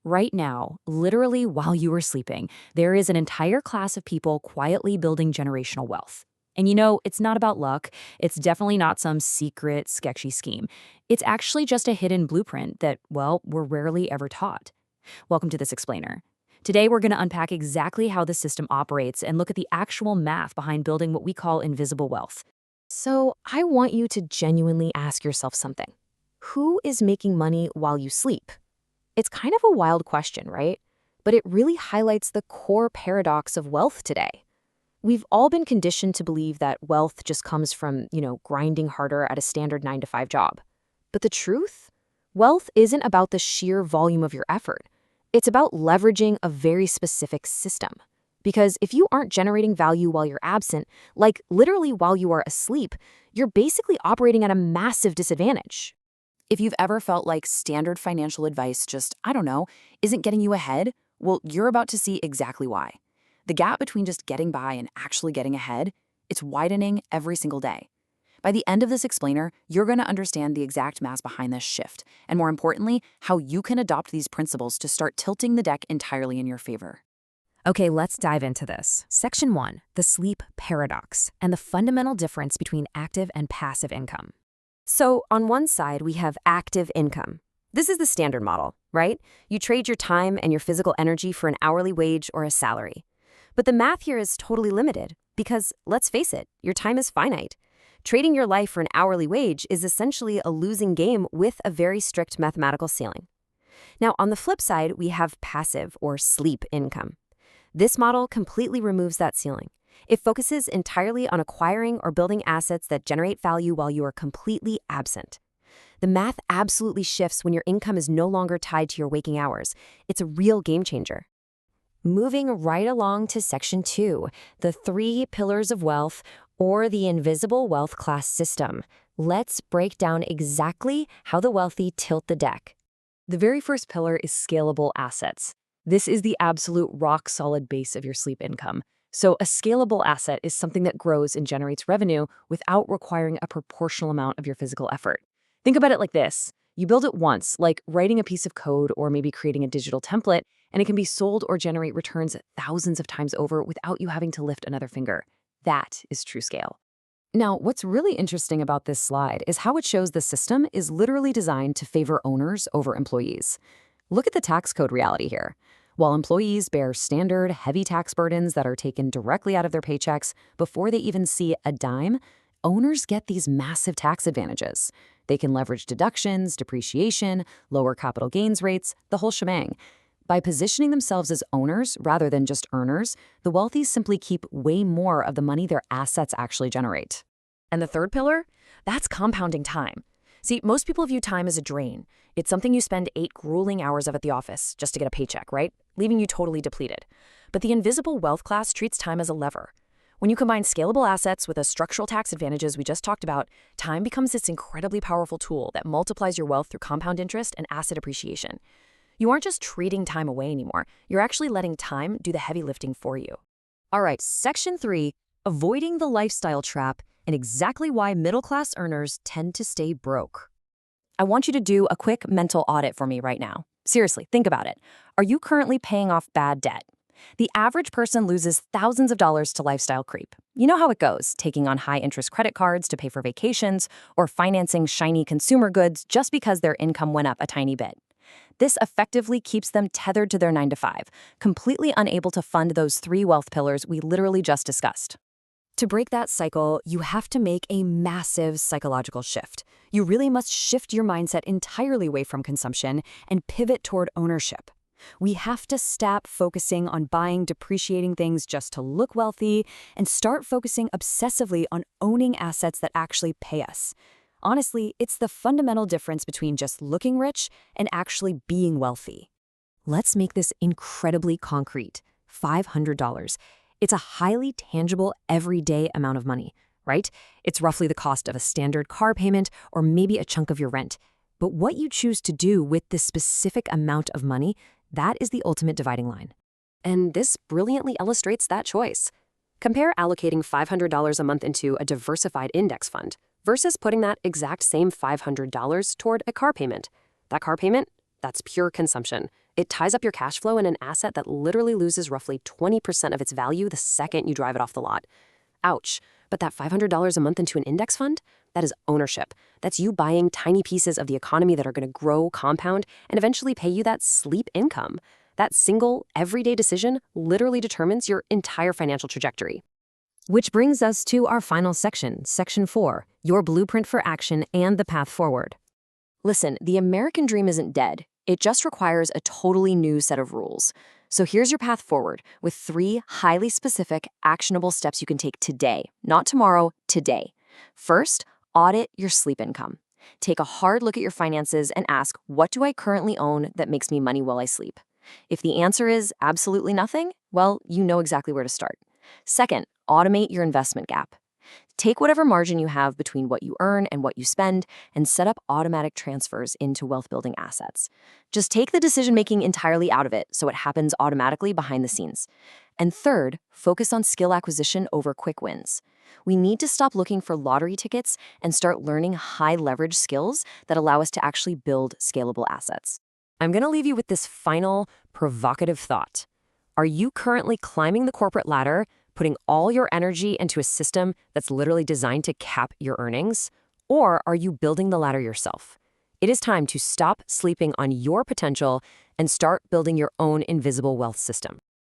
Right now, literally while you were sleeping, there is an entire class of people quietly building generational wealth. And it's not about luck. It's definitely not some secret, sketchy scheme. It's actually just a hidden blueprint that, well, we're rarely ever taught. Welcome to This Explainer. Today, we're going to unpack exactly how the system operates and look at the actual math behind building what we call invisible wealth. So, I want you to genuinely ask yourself something. Who is making money while you sleep? It's kind of a wild question, right? But it really highlights the core paradox of wealth today. We've all been conditioned to believe that wealth just comes from, grinding harder at a standard 9 to 5 job. But the truth? Wealth isn't about the sheer volume of your effort. It's about leveraging a very specific system. Because if you aren't generating value while you're absent, like literally while you are asleep, you're basically operating at a massive disadvantage. If you've ever felt like standard financial advice just, I don't know, isn't getting you ahead, well, you're about to see exactly why. The gap between just getting by and actually getting ahead, it's widening every single day. By the end of this explainer, you're going to understand the exact math behind this shift, and more importantly, how you can adopt these principles to start tilting the deck entirely in your favor. Okay, let's dive into this. Section 1, the sleep paradox, and the fundamental difference between active and passive income. So on one side, we have active income. This is the standard model, right? You trade your time and your physical energy for an hourly wage or a salary. But the math here is totally limited because, let's face it, your time is finite. Trading your life for an hourly wage is essentially a losing game with a very strict mathematical ceiling. Now, on the flip side, we have passive or sleep income. This model completely removes that ceiling. It focuses entirely on acquiring or building assets that generate value while you are completely absent. The math absolutely shifts when your income is no longer tied to your waking hours. It's a real game changer. Moving right along to Section 2, the 3 pillars of wealth, or the invisible wealth class system. Let's break down exactly how the wealthy tilt the deck. The very first pillar is scalable assets. This is the absolute rock-solid base of your sleep income. So a scalable asset is something that grows and generates revenue without requiring a proportional amount of your physical effort. Think about it like this. You build it once, like writing a piece of code or maybe creating a digital template, and it can be sold or generate returns thousands of times over without you having to lift another finger. That is true scale. Now, what's really interesting about this slide is how it shows the system is literally designed to favor owners over employees. Look at the tax code reality here. While employees bear standard, heavy tax burdens that are taken directly out of their paychecks before they even see a dime, owners get these massive tax advantages. They can leverage deductions, depreciation, lower capital gains rates, the whole shebang. By positioning themselves as owners rather than just earners, the wealthy simply keep way more of the money their assets actually generate. And the third pillar? That's compounding time. See, most people view time as a drain. It's something you spend 8 grueling hours of at the office just to get a paycheck, right? Leaving you totally depleted. But the invisible wealth class treats time as a lever. When you combine scalable assets with the structural tax advantages we just talked about, time becomes this incredibly powerful tool that multiplies your wealth through compound interest and asset appreciation. You aren't just trading time away anymore. You're actually letting time do the heavy lifting for you. All right, Section 3, avoiding the lifestyle trap and exactly why middle-class earners tend to stay broke. I want you to do a quick mental audit for me right now. Seriously, think about it. Are you currently paying off bad debt? The average person loses thousands of dollars to lifestyle creep. You know how it goes, taking on high-interest credit cards to pay for vacations or financing shiny consumer goods just because their income went up a tiny bit. This effectively keeps them tethered to their 9 to 5, completely unable to fund those 3 wealth pillars we literally just discussed. To break that cycle, you have to make a massive psychological shift. You really must shift your mindset entirely away from consumption and pivot toward ownership. We have to stop focusing on buying depreciating things just to look wealthy and start focusing obsessively on owning assets that actually pay us. Honestly, it's the fundamental difference between just looking rich and actually being wealthy. Let's make this incredibly concrete. $500. It's a highly tangible, everyday amount of money, right? It's roughly the cost of a standard car payment or maybe a chunk of your rent. But what you choose to do with this specific amount of money, that is the ultimate dividing line. And this brilliantly illustrates that choice. Compare allocating $500 a month into a diversified index fund versus putting that exact same $500 toward a car payment. That car payment, that's pure consumption. It ties up your cash flow in an asset that literally loses roughly 20% of its value the second you drive it off the lot. Ouch. But that $500 a month into an index fund? That is ownership. That's you buying tiny pieces of the economy that are going to grow, compound, and eventually pay you that sleep income. That single, everyday decision literally determines your entire financial trajectory. Which brings us to our final section, Section 4, your blueprint for action and the path forward. Listen, the American dream isn't dead. It just requires a totally new set of rules. So here's your path forward with 3 highly specific, actionable steps you can take today, not tomorrow, today. First, audit your sleep income. Take a hard look at your finances and ask, what do I currently own that makes me money while I sleep? If the answer is absolutely nothing, well, you know exactly where to start. Second, automate your investment gap. Take whatever margin you have between what you earn and what you spend and set up automatic transfers into wealth-building assets. Just take the decision-making entirely out of it so it happens automatically behind the scenes. And third, focus on skill acquisition over quick wins. We need to stop looking for lottery tickets and start learning high-leverage skills that allow us to actually build scalable assets. I'm going to leave you with this final, provocative thought. Are you currently climbing the corporate ladder, putting all your energy into a system that's literally designed to cap your earnings? Or are you building the ladder yourself? It is time to stop sleeping on your potential and start building your own invisible wealth system.